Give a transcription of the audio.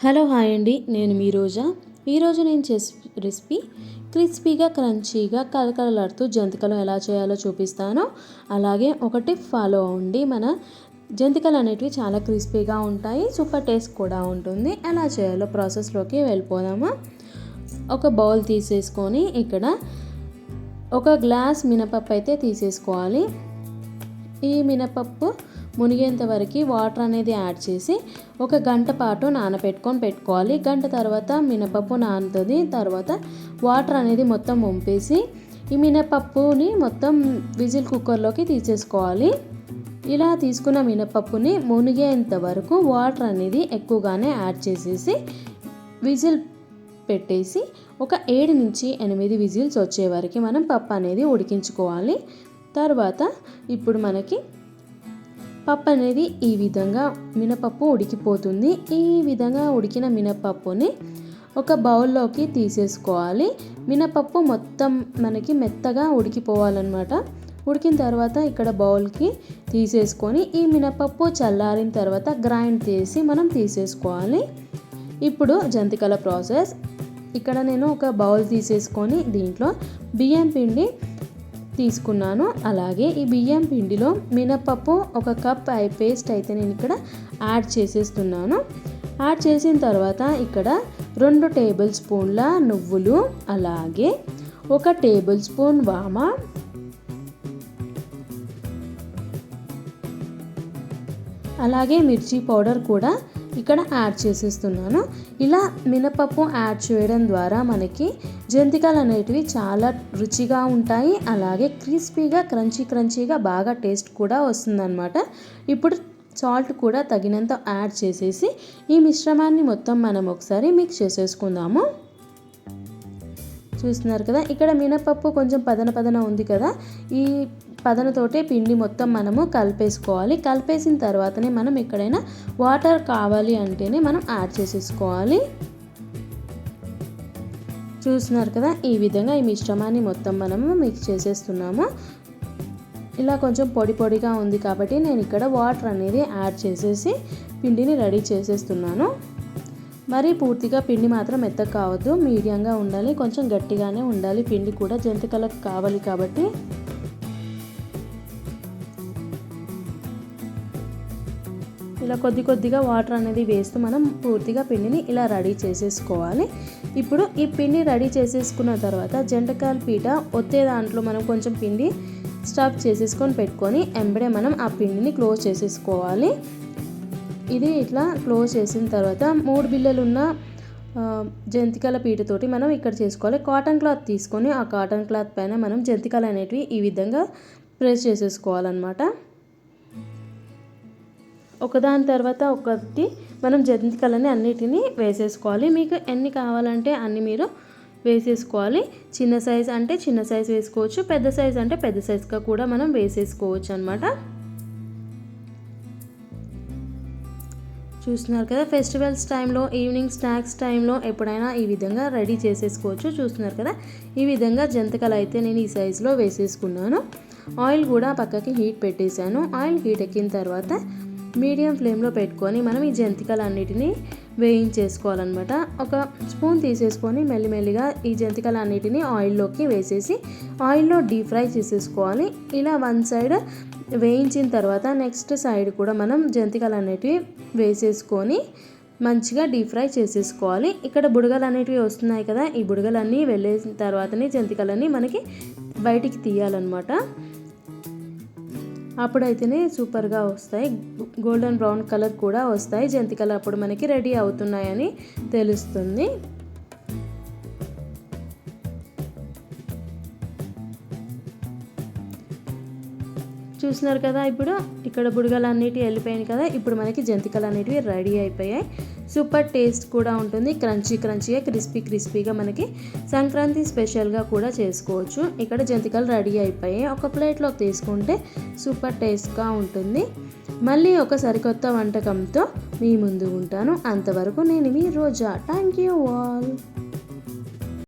Hello hi అండి, నేను మీ రోజా. ఈరోజు నేను చేసే రెసిపీ క్రిస్పీగా క్రంచీగా కలకలలాడుతూ జంతికలు ఎలా చేయాలో చూపిస్తాను. అలాగే ఒక టిప్ ఫాలో అవ్వండి. మన జంతికలు అనేటివి చాలా క్రిస్పీగా ఉంటాయి, సూపర్ టేస్ట్ కూడా ఉంటుంది. ఎలా చేయాలో ప్రాసెస్లోకి వెళ్ళిపోదామా. ఒక బౌల్ తీసేసుకొని ఇక్కడ ఒక గ్లాస్ మినపప్పు అయితే తీసేసుకోవాలి. ఈ మినపప్పు మునిగేంత వరకు వాటర్ అనేది యాడ్ చేసి ఒక గంట పాటు పెట్టుకోవాలి. గంట తర్వాత మినపప్పు నానుతుంది. తర్వాత వాటర్ అనేది మొత్తం వంపేసి ఈ మినపప్పుని మొత్తం విజిల్ కుక్కర్లోకి తీసేసుకోవాలి. ఇలా తీసుకున్న మినపప్పుని మునిగేంత వరకు వాటర్ అనేది ఎక్కువగానే యాడ్ చేసేసి విజిల్ పెట్టేసి ఒక 7 నుంచి 8 విజిల్స్ వచ్చే వరకు మనం పప్పు అనేది ఉడికించుకోవాలి. తర్వాత ఇప్పుడు మనకి పప్పు అనేది ఈ విధంగా మినపప్పు ఉడికిపోతుంది. ఈ విధంగా ఉడికిన మినపప్పుని ఒక బౌల్లోకి తీసేసుకోవాలి. మినపప్పు మొత్తం మనకి మెత్తగా ఉడికిపోవాలన్నమాట. ఉడికిన తర్వాత ఇక్కడ బౌల్కి తీసేసుకొని ఈ మినపప్పు చల్లారిన తర్వాత గ్రైండ్ చేసి మనం తీసేసుకోవాలి. ఇప్పుడు జంతికల ప్రాసెస్. ఇక్కడ నేను ఒక బౌల్ తీసేసుకొని దీంట్లో బియ్యం పిండి తీసుకున్నాను. అలాగే ఈ బియ్యం పిండిలో మినపప్పు ఒక కప్ పేస్ట్ అయితే నేను ఇక్కడ యాడ్ చేసేస్తున్నాను. యాడ్ చేసిన తర్వాత ఇక్కడ 2 టేబుల్ స్పూన్ల నువ్వులు, అలాగే 1 టేబుల్ స్పూన్ వామ, అలాగే మిర్చి పౌడర్ కూడా ఇక్కడ యాడ్ చేసేస్తున్నాను. ఇలా మినపప్పు యాడ్ చేయడం ద్వారా మనకి జంతికలు అనేటివి చాలా రుచిగా ఉంటాయి. అలాగే క్రిస్పీగా క్రంచీగా బాగా టేస్ట్ కూడా వస్తుందన్నమాట. ఇప్పుడు సాల్ట్ కూడా తగినంత యాడ్ చేసేసి ఈ మిశ్రమాన్ని మొత్తం మనం ఒకసారి మిక్స్ చేసేసుకుందాము. చూస్తున్నారు కదా, ఇక్కడ మినపప్పు కొంచెం పదన ఉంది కదా, ఈ పదనతోటే పిండి మొత్తం మనము కలిపేసుకోవాలి. కలిపేసిన తర్వాతనే మనం ఎక్కడైనా వాటర్ కావాలి అంటేనే మనం యాడ్ చేసేసుకోవాలి. చూస్తున్నారు కదా, ఈ విధంగా ఈ మిశ్రమాన్ని మొత్తం మనము మిక్స్ చేసేస్తున్నాము. ఇలా కొంచెం పొడిగా ఉంది కాబట్టి నేను ఇక్కడ వాటర్ అనేది యాడ్ చేసేసి పిండిని రెడీ చేసేస్తున్నాను. మరి పూర్తిగా పిండి మాత్రం మెత్తగా కావద్దు, మీడియంగా ఉండాలి, కొంచెం గట్టిగానే ఉండాలి. పిండి కూడా జంతికలకు కావాలి కాబట్టి ఇలా కొద్దిగా వాటర్ అనేది వేస్తూ మనం పూర్తిగా పిండిని ఇలా రెడీ చేసేసుకోవాలి. ఇప్పుడు ఈ పిండి రెడీ చేసేసుకున్న తర్వాత జంతికల పీట ఒత్తే దాంట్లో మనం కొంచెం పిండి స్టఫ్ చేసేసుకొని పెట్టుకొని ఎంబడే మనం ఆ పిండిని క్లోజ్ చేసేసుకోవాలి. ఇది ఇట్లా క్లోజ్ చేసిన తర్వాత 3 బిళ్ళలు ఉన్న జంతికల పీటతోటి మనం ఇక్కడ చేసుకోవాలి. కాటన్ క్లాత్ తీసుకొని ఆ కాటన్ క్లాత్ పైన మనం జంతికలు అనేటివి ఈ విధంగా ప్రెస్ చేసేసుకోవాలన్నమాట. ఒకదాని తర్వాత ఒకటి మనం జంతికలని అన్నిటినీ వేసేసుకోవాలి. మీకు ఎన్ని కావాలంటే అన్ని మీరు వేసేసుకోవాలి. చిన్న సైజ్ అంటే చిన్న సైజ్ వేసుకోవచ్చు, పెద్ద సైజ్ అంటే పెద్ద సైజ్గా కూడా మనం వేసేసుకోవచ్చు అన్నమాట. చూస్తున్నారు కదా, ఫెస్టివల్స్ టైంలో, ఈవినింగ్ స్నాక్స్ టైంలో ఎప్పుడైనా ఈ విధంగా రెడీ చేసేసుకోవచ్చు. చూస్తున్నారు కదా, ఈ విధంగా జంతికలు అయితే నేను ఈ సైజులో వేసేసుకున్నాను. ఆయిల్ కూడా పక్కకి హీట్ పెట్టేశాను. ఆయిల్ హీట్ ఎక్కిన తర్వాత మీడియం ఫ్లేమ్లో పెట్టుకొని మనం ఈ జంతికలు అన్నిటినీ వేయించేసుకోవాలన్నమాట. ఒక స్పూన్ తీసేసుకొని మెల్లిమెల్లిగా ఈ జంతికలు అన్నిటినీ ఆయిల్లోకి వేసేసి ఆయిల్లో డీప్ ఫ్రై చేసేసుకోవాలి. ఇలా 1 సైడ్ వేయించిన తర్వాత నెక్స్ట్ సైడ్ కూడా మనం జంతికలు అనేటివి వేసేసుకొని మంచిగా డీప్ ఫ్రై చేసేసుకోవాలి. ఇక్కడ బుడగలు అనేటివి వస్తున్నాయి కదా, ఈ బుడగలన్నీ వెళ్ళేసిన తర్వాతనే జంతికలన్నీ మనకి బయటికి తీయాలన్నమాట. అప్పుడైతేనే సూపర్గా వస్తాయి, గోల్డెన్ బ్రౌన్ కలర్ కూడా వస్తాయి జంతికలు. అప్పుడు మనకి రెడీ అవుతున్నాయని తెలుస్తుంది. చూస్తున్నారు కదా, ఇప్పుడు ఇక్కడ బుడగలు అన్నిటి వెళ్ళిపోయాయి కదా, ఇప్పుడు మనకి జంతికలు అనేటివి రెడీ అయిపోయాయి. సూపర్ టేస్ట్ కూడా ఉంటుంది, క్రంచీగా క్రిస్పీగా మనకి సంక్రాంతి స్పెషల్గా కూడా చేసుకోవచ్చు. ఇక్కడ జంతికలు రెడీ అయిపోయాయి. ఒక ప్లేట్లోకి తీసుకుంటే సూపర్ టేస్ట్గా ఉంటుంది. మళ్ళీ ఒక సరికొత్త వంటకంతో మీ ముందు ఉంటాను. అంతవరకు నేను మీ రోజా. Thank you all.